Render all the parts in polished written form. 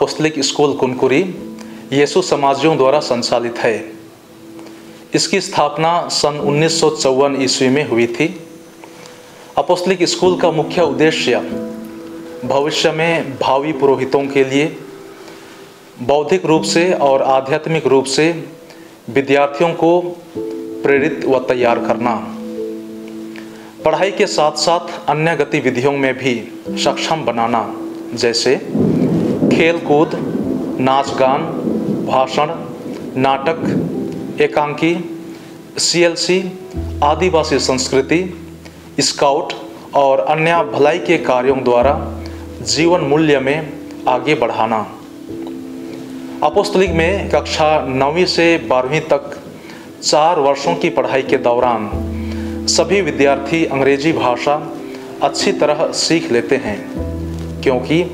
अपोस्तलिक school Kunkuri येसु समाजियों द्वारा संचालित है। इसकी स्थापना सन 1954 ईस्वी में हुई थी। अपोस्तलिक स्कूल का मुख्य उद्देश्य भविष्य में भावी पुरोहितों के लिए बौद्धिक रूप से और आध्यात्मिक रूप से विद्यार्थियों को प्रेरित व तैयार करना, पढ़ाई के साथ साथ अन्य गतिविधियों में भी सक्षम बनाना, जैसे खेल कूद, नाच गान, भाषण, नाटक, एकांकी, CLC, आदिवासी संस्कृति, स्काउट और अन्य भलाई के कार्यों द्वारा जीवन मूल्य में आगे बढ़ाना। अपोस्तलिक में कक्षा 9वीं से 12वीं तक 4 वर्षों की पढ़ाई के दौरान सभी विद्यार्थी अंग्रेजी भाषा अच्छी तरह सीख लेते हैं, क्योंकि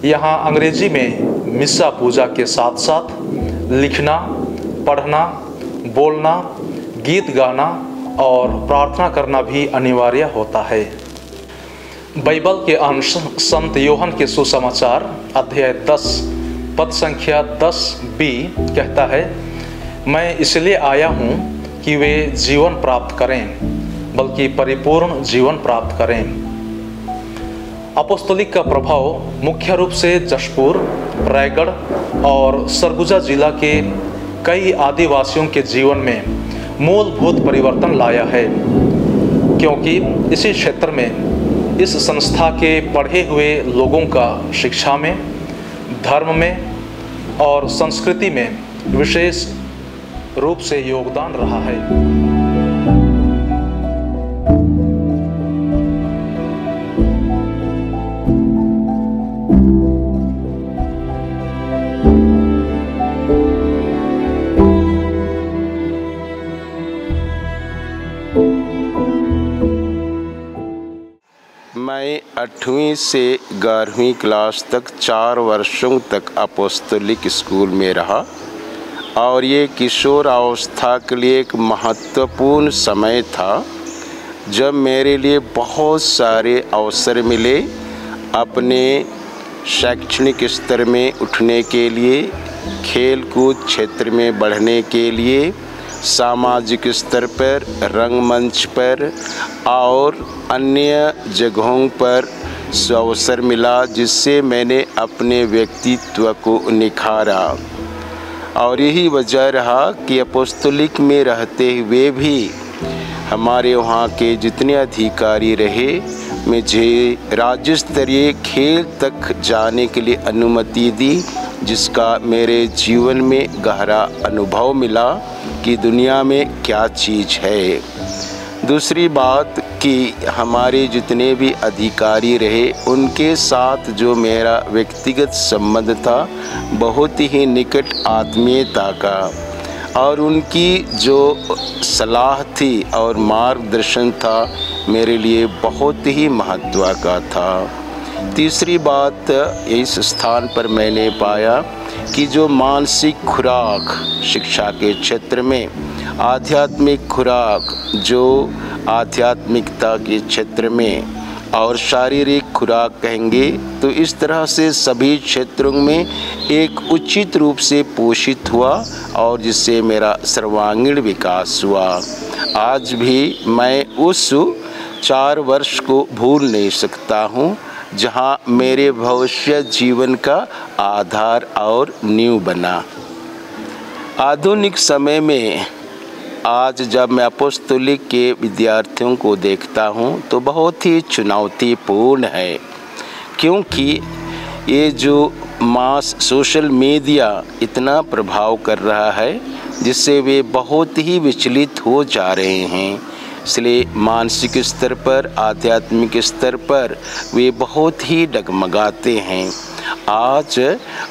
यहाँ अंग्रेजी में मिस्सा पूजा के साथ साथ लिखना, पढ़ना, बोलना, गीत गाना और प्रार्थना करना भी अनिवार्य होता है। बाइबल के अंश संत योहन के सुसमाचार अध्याय 10 पद संख्या 10b कहता है, मैं इसलिए आया हूँ कि वे जीवन प्राप्त करें, बल्कि परिपूर्ण जीवन प्राप्त करें। अपोस्तलिक का प्रभाव मुख्य रूप से जशपुर, रायगढ़ और सरगुजा जिला के कई आदिवासियों के जीवन में मूलभूत परिवर्तन लाया है, क्योंकि इसी क्षेत्र में इस संस्था के पढ़े हुए लोगों का शिक्षा में, धर्म में और संस्कृति में विशेष रूप से योगदान रहा है। मैं 8वीं से 11वीं क्लास तक 4 वर्षों तक अपोस्तलिक स्कूल में रहा और ये किशोर अवस्था के लिए एक महत्वपूर्ण समय था, जब मेरे लिए बहुत सारे अवसर मिले अपने शैक्षणिक स्तर में उठने के लिए, खेल कूद क्षेत्र में बढ़ने के लिए, सामाजिक स्तर पर, रंगमंच पर और अन्य जगहों पर अवसर मिला, जिससे मैंने अपने व्यक्तित्व को निखारा। और यही वजह रहा कि अपोस्तलिक में रहते हुए भी हमारे वहाँ के जितने अधिकारी रहे, मुझे राज्य स्तरीय खेल तक जाने के लिए अनुमति दी, जिसका मेरे जीवन में गहरा अनुभव मिला कि दुनिया में क्या चीज़ है। दूसरी बात कि हमारे जितने भी अधिकारी रहे, उनके साथ जो मेरा व्यक्तिगत संबंध था बहुत ही निकट आत्मीयता का, और उनकी जो सलाह थी और मार्गदर्शन था मेरे लिए बहुत ही महत्व का था। तीसरी बात, इस स्थान पर मैंने पाया कि जो मानसिक खुराक शिक्षा के क्षेत्र में, आध्यात्मिक खुराक जो आध्यात्मिकता के क्षेत्र में, और शारीरिक खुराक कहेंगे तो इस तरह से सभी क्षेत्रों में एक उचित रूप से पोषित हुआ और जिससे मेरा सर्वांगीण विकास हुआ। आज भी मैं उस 4 वर्ष को भूल नहीं सकता हूँ, जहाँ मेरे भविष्य जीवन का आधार और नींव बना। आधुनिक समय में आज जब मैं अपोस्तलिक के विद्यार्थियों को देखता हूँ तो बहुत ही चुनौतीपूर्ण है, क्योंकि ये जो मास सोशल मीडिया इतना प्रभाव कर रहा है, जिससे वे बहुत ही विचलित हो जा रहे हैं। इसलिए मानसिक स्तर पर, आध्यात्मिक स्तर पर वे बहुत ही डगमगाते हैं। आज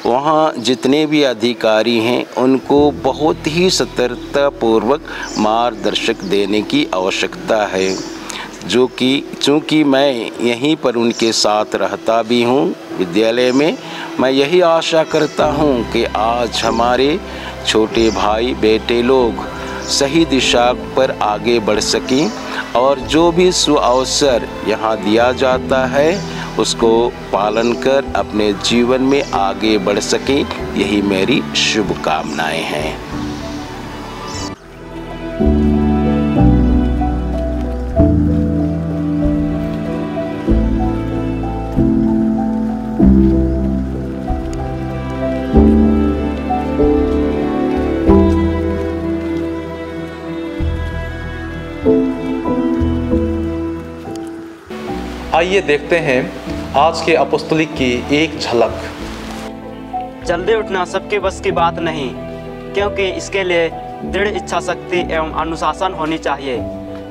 वहाँ जितने भी अधिकारी हैं उनको बहुत ही सतर्कतापूर्वक मार्गदर्शक देने की आवश्यकता है, जो कि चूँकि मैं यहीं पर उनके साथ रहता भी हूँ विद्यालय में, मैं यही आशा करता हूँ कि आज हमारे छोटे भाई बेटे लोग सही दिशा पर आगे बढ़ सकें और जो भी सुअवसर यहाँ दिया जाता है उसको पालन कर अपने जीवन में आगे बढ़ सकें, यही मेरी शुभकामनाएं हैं। आइए देखते हैं आज के अपोस्तलिक की एक झलक। जल्दी उठना सबके बस की बात नहीं, क्योंकि इसके लिए दृढ़ इच्छा शक्ति एवं अनुशासन होनी चाहिए।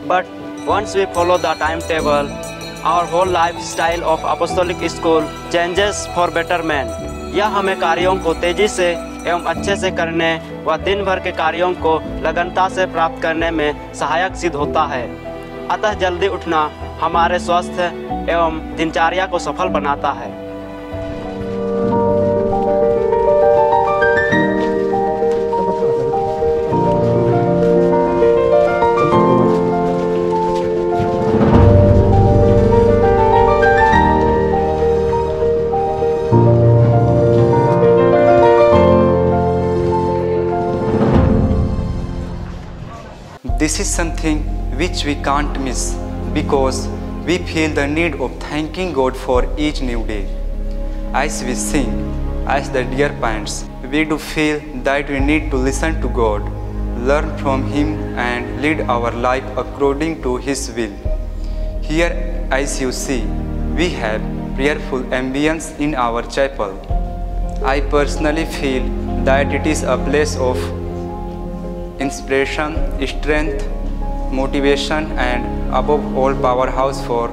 But once we follow the time table, our whole life style of Apostolic School changes for betterment. यह हमें कार्यों को तेजी से एवं अच्छे से करने व दिन भर के कार्यों को लगनता से प्राप्त करने में सहायक सिद्ध होता है। अतः जल्दी उठना हमारे स्वास्थ्य एवं दिनचर्या को सफल बनाता है। This is something which we can't miss because we feel the need of thanking God for each new day. As we sing, as the dear parents, we do feel that we need to listen to God, learn from Him and lead our life according to His will. Here, as you see, we have prayerful ambience in our chapel. I personally feel that it is a place of inspiration, strength, motivation and above all powerhouse for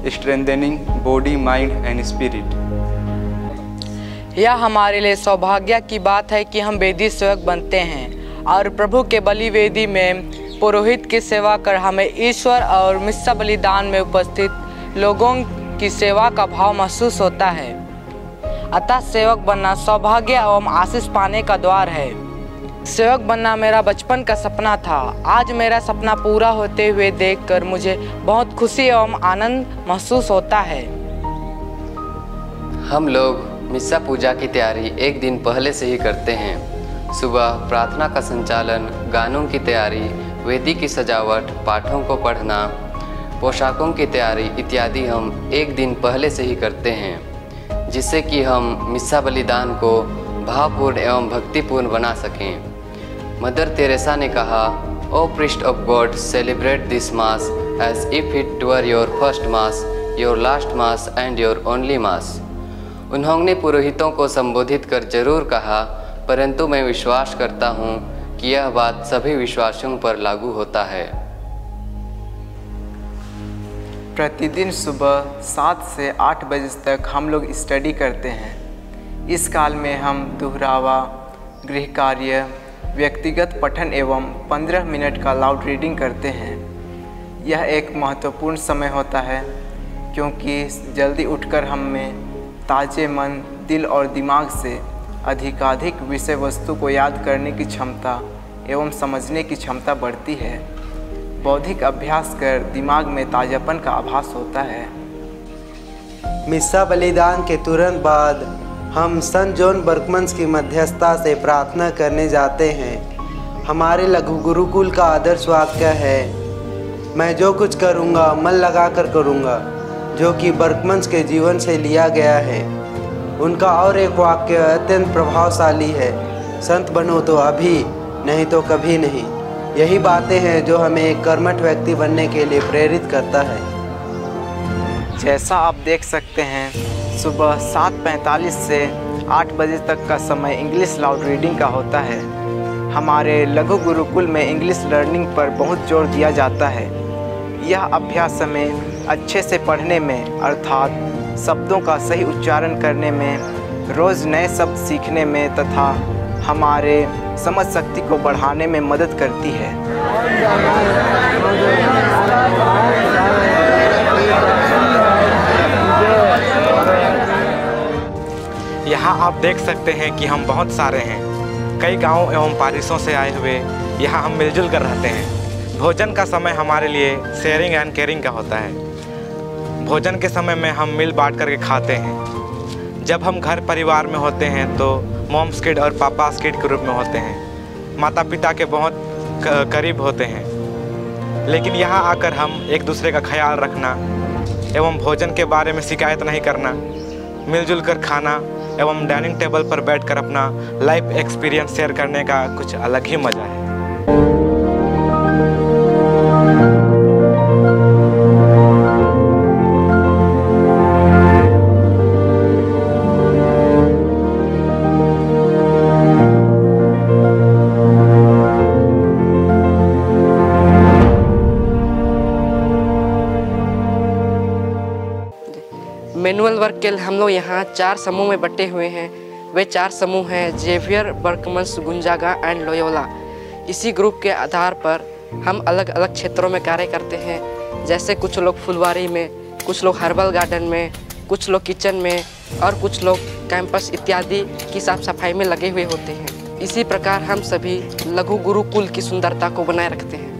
strengthening body, mind and spirit. यह हमारे लिए सौभाग्य की बात है कि हम वेदी सेवक बनते हैं और प्रभु के बलि वेदी में पुरोहित की सेवा कर हमें ईश्वर और मिस्सा बलिदान में उपस्थित लोगों की सेवा का भाव महसूस होता है। अतः सेवक बनना सौभाग्य एवं आशीष पाने का द्वार है। सेवक बनना मेरा बचपन का सपना था। आज मेरा सपना पूरा होते हुए देखकर मुझे बहुत खुशी एवं आनंद महसूस होता है। हम लोग मिस्सा पूजा की तैयारी एक दिन पहले से ही करते हैं। सुबह प्रार्थना का संचालन, गानों की तैयारी, वेदी की सजावट, पाठों को पढ़ना, पोशाकों की तैयारी इत्यादि हम एक दिन पहले से ही करते हैं, जिससे कि हम मिस्सा बलिदान को भावपूर्ण एवं भक्तिपूर्ण बना सकें। मदर तेरेसा ने कहा, O priest of God, celebrate this mass as if it were your first mass, your last mass and your only mass. उन्होंने पुरोहितों को संबोधित कर जरूर कहा, परंतु मैं विश्वास करता हूँ कि यह बात सभी विश्वासियों पर लागू होता है। प्रतिदिन सुबह 7 से 8 बजे तक हम लोग स्टडी करते हैं। इस काल में हम दोहरावा, गृह कार्य, व्यक्तिगत पठन एवं 15 मिनट का लाउड रीडिंग करते हैं। यह एक महत्वपूर्ण समय होता है क्योंकि जल्दी उठकर हम में ताजे मन, दिल और दिमाग से अधिकाधिक विषय वस्तु को याद करने की क्षमता एवं समझने की क्षमता बढ़ती है। बौद्धिक अभ्यास कर दिमाग में ताजापन का आभास होता है। मिस्सा बलिदान के तुरंत बाद हम संत जॉन बर्कमन्स की मध्यस्थता से प्रार्थना करने जाते हैं। हमारे लघु गुरुकुल का आदर्श वाक्य है, मैं जो कुछ करूँगा मन लगाकर करूँगा, जो कि बर्कमन्स के जीवन से लिया गया है। उनका और एक वाक्य अत्यंत प्रभावशाली है, संत बनो तो अभी, नहीं तो कभी नहीं। यही बातें हैं जो हमें एक कर्मठ व्यक्ति बनने के लिए प्रेरित करता है। जैसा आप देख सकते हैं, सुबह 7:45 से 8 बजे तक का समय इंग्लिश लाउड रीडिंग का होता है। हमारे लघु गुरुकुल में इंग्लिश लर्निंग पर बहुत जोर दिया जाता है। यह अभ्यास हमें अच्छे से पढ़ने में अर्थात शब्दों का सही उच्चारण करने में, रोज़ नए शब्द सीखने में तथा हमारे समझ शक्ति को बढ़ाने में मदद करती है। यहाँ आप देख सकते हैं कि हम बहुत सारे हैं। कई गांवों एवं पारिशों से आए हुए यहाँ हम मिलजुल कर रहते हैं। भोजन का समय हमारे लिए शेयरिंग एंड केयरिंग का होता है। भोजन के समय में हम मिल बांट करके खाते हैं। जब हम घर परिवार में होते हैं तो मॉम्स किड और पापास किड के रूप में होते हैं, माता पिता के बहुत करीब होते हैं। लेकिन यहाँ आकर हम एक दूसरे का ख्याल रखना एवं भोजन के बारे में शिकायत नहीं करना, मिलजुल कर खाना एवं डाइनिंग टेबल पर बैठकर अपना लाइफ एक्सपीरियंस शेयर करने का कुछ अलग ही मज़ा है। मैनुअल वर्क के हम लोग यहाँ 4 समूह में बटे हुए हैं। वे 4 समूह हैं जेवियर, बर्कमन्स, गुंजागा एंड लोयोला। इसी ग्रुप के आधार पर हम अलग अलग क्षेत्रों में कार्य करते हैं, जैसे कुछ लोग फुलवारी में, कुछ लोग हर्बल गार्डन में, कुछ लोग किचन में और कुछ लोग कैंपस इत्यादि की साफ सफाई में लगे हुए होते हैं। इसी प्रकार हम सभी लघु गुरुकुल की सुंदरता को बनाए रखते हैं।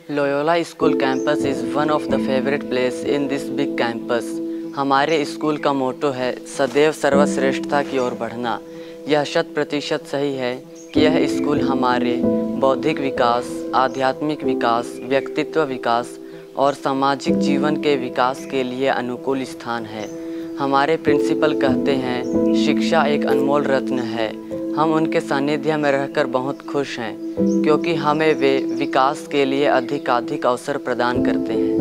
Loyola school campus is one of the favourite place in this big campus. हमारे स्कूल का मोटो है सदैव सर्वश्रेष्ठता की ओर बढ़ना। यह 100% सही है कि यह स्कूल हमारे बौद्धिक विकास, आध्यात्मिक विकास, व्यक्तित्व विकास और सामाजिक जीवन के विकास के लिए अनुकूल स्थान है। हमारे प्रिंसिपल कहते हैं शिक्षा एक अनमोल रत्न है। हम उनके सानिध्य में रहकर बहुत खुश हैं क्योंकि हमें वे विकास के लिए अधिकाधिक अवसर प्रदान करते हैं।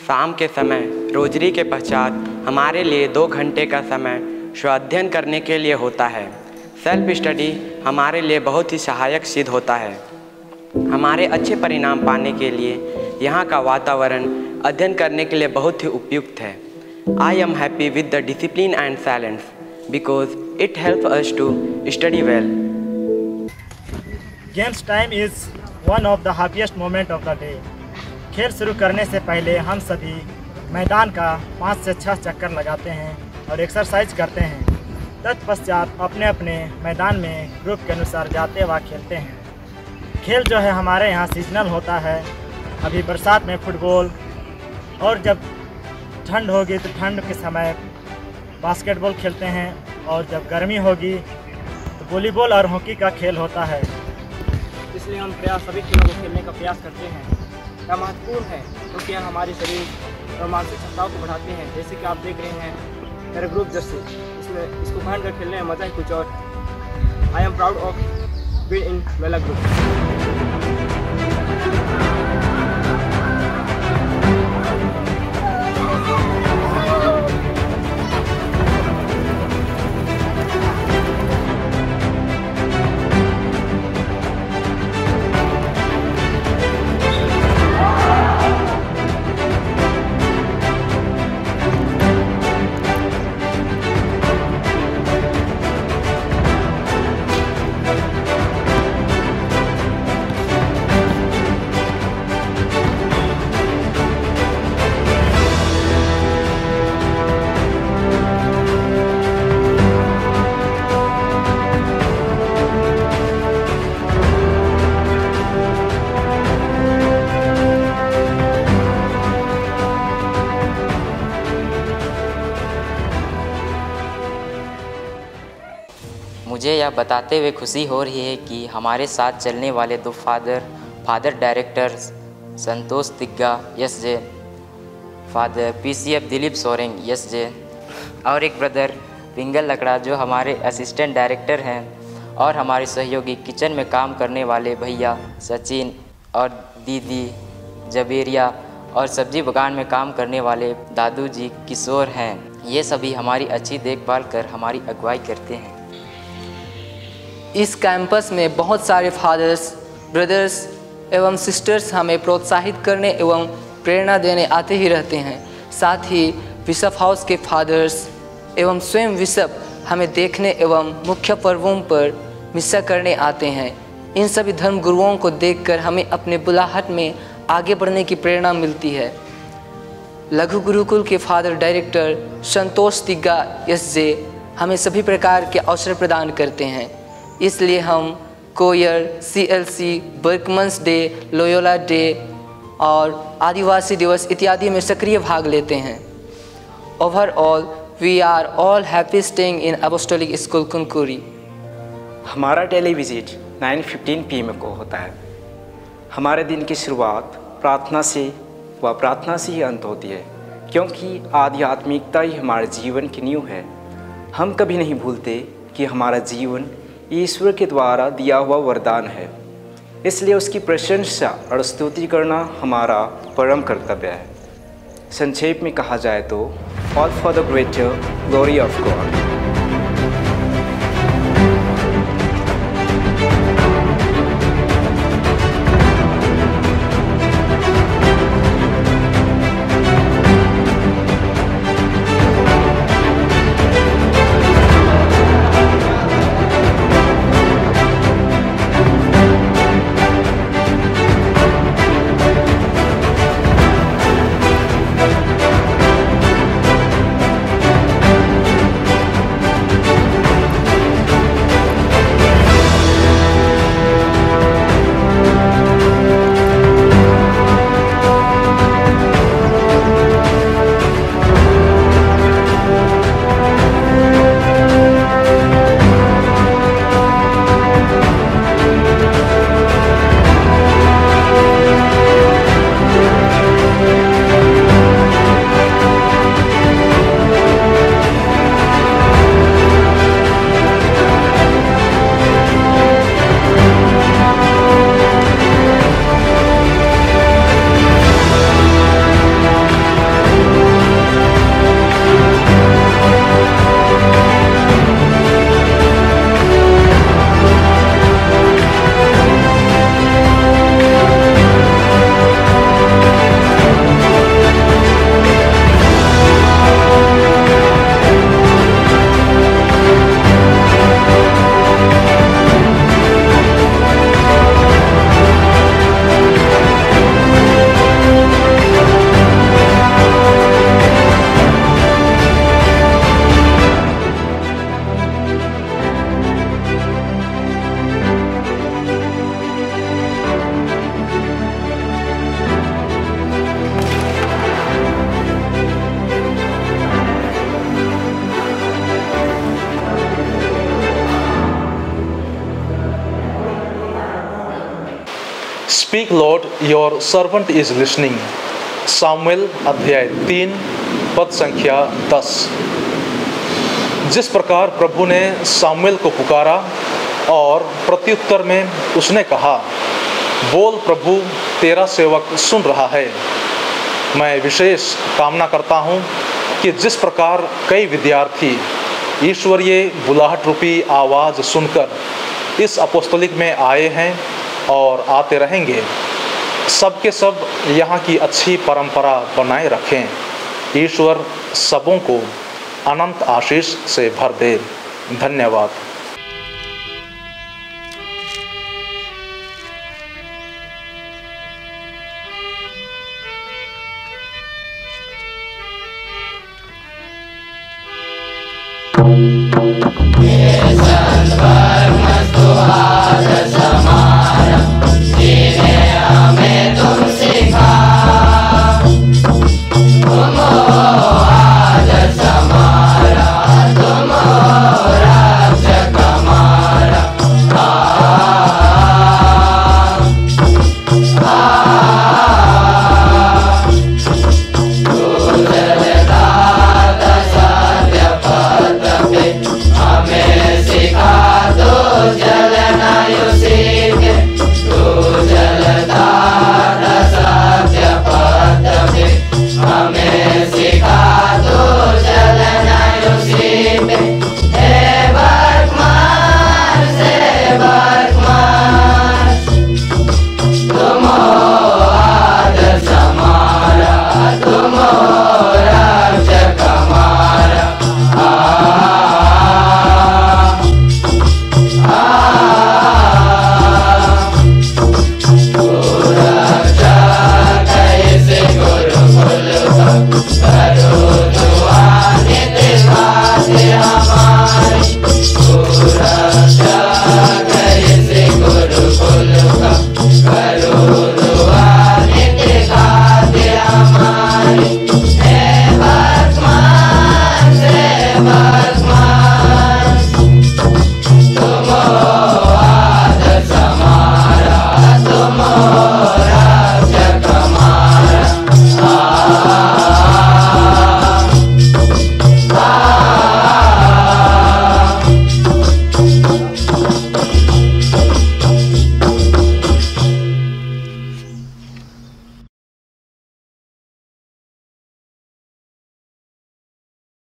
शाम के समय रोजरी के पश्चात हमारे लिए 2 घंटे का समय स्वाध्ययन करने के लिए होता है। सेल्फ स्टडी हमारे लिए बहुत ही सहायक सिद्ध होता है। हमारे अच्छे परिणाम पाने के लिए यहाँ का वातावरण अध्ययन करने के लिए बहुत ही उपयुक्त है। I am happy with the discipline and silence because it help us to study well. Games time is one of the happiest moment of the day. खेल शुरू करने से पहले हम सभी मैदान का 5 से 6 चक्कर लगाते हैं और एक्सरसाइज करते हैं। तत्पश्चात अपने अपने मैदान में ग्रुप के अनुसार जाते व खेलते हैं। खेल जो है हमारे यहाँ सीजनल होता है। अभी बरसात में फुटबॉल और जब ठंड होगी तो ठंड के समय बास्केटबॉल खेलते हैं और जब गर्मी होगी तो वॉलीबॉल और हॉकी का खेल होता है। इसलिए हम सभी खेलों को खेलने का प्रयास करते हैं। यह महत्वपूर्ण है क्योंकि यह हमारे शरीर और मानसिक क्षमताओं को बढ़ाते हैं। जैसे कि आप देख रहे हैं मेरे ग्रुप जैसे इसको पहन कर खेलने में मज़ा ही कुछ और। I am proud of be in वेला ग्रुप। मुझे यह बताते हुए खुशी हो रही है कि हमारे साथ चलने वाले 2 father directors Santosh Tigga SJ, father PCF Dilip Soreng SJ और एक ब्रदर पिंगल लकड़ा जो हमारे असिस्टेंट डायरेक्टर हैं, और हमारे सहयोगी किचन में काम करने वाले भैया सचिन और दीदी जबेरिया और सब्जी बगान में काम करने वाले दादू जी किशोर हैं। ये सभी हमारी अच्छी देखभाल कर हमारी अगुवाई करते हैं। इस कैंपस में बहुत सारे फादर्स, ब्रदर्स एवं सिस्टर्स हमें प्रोत्साहित करने एवं प्रेरणा देने आते ही रहते हैं। साथ ही बिशप हाउस के फादर्स एवं स्वयं बिशप हमें देखने एवं मुख्य पर्वों पर मिस्सा करने आते हैं। इन सभी धर्म गुरुओं को देखकर हमें अपने बुलाहट में आगे बढ़ने की प्रेरणा मिलती है। लघु गुरुकुल के फादर डायरेक्टर संतोष तिग्गा SJ हमें सभी प्रकार के अवसर प्रदान करते हैं। इसलिए हम choir, CLC, Berchmans day, Loyola day और आदिवासी दिवस इत्यादि में सक्रिय भाग लेते हैं। Overall we are all happy staying in Apostolic School Kunkuri. हमारा डेली विजिट 9:15 PM को होता है। हमारे दिन की शुरुआत प्रार्थना से व प्रार्थना से ही अंत होती है, क्योंकि आध्यात्मिकता ही हमारे जीवन की नींव है। हम कभी नहीं भूलते कि हमारा जीवन ईश्वर के द्वारा दिया हुआ वरदान है, इसलिए उसकी प्रशंसा और स्तुति करना हमारा परम कर्तव्य है। संक्षेप में कहा जाए तो all for the greater glory of God. Speak Lord, your servant is listening. Samuel अध्याय 3 पद संख्या 10। जिस प्रकार प्रभु ने सामुएल को पुकारा और प्रत्युत्तर में उसने कहा, बोल प्रभु, तेरा सेवक सुन रहा है। मैं विशेष कामना करता हूँ कि जिस प्रकार कई विद्यार्थी ईश्वरीय बुलाहट रूपी आवाज़ सुनकर इस अपोस्तलिक में आए हैं और आते रहेंगे, सबके सब यहाँ की अच्छी परंपरा बनाए रखें। ईश्वर सबों को अनंत आशीष से भर दे। धन्यवाद। ये संपर्क मस्तु आदर्श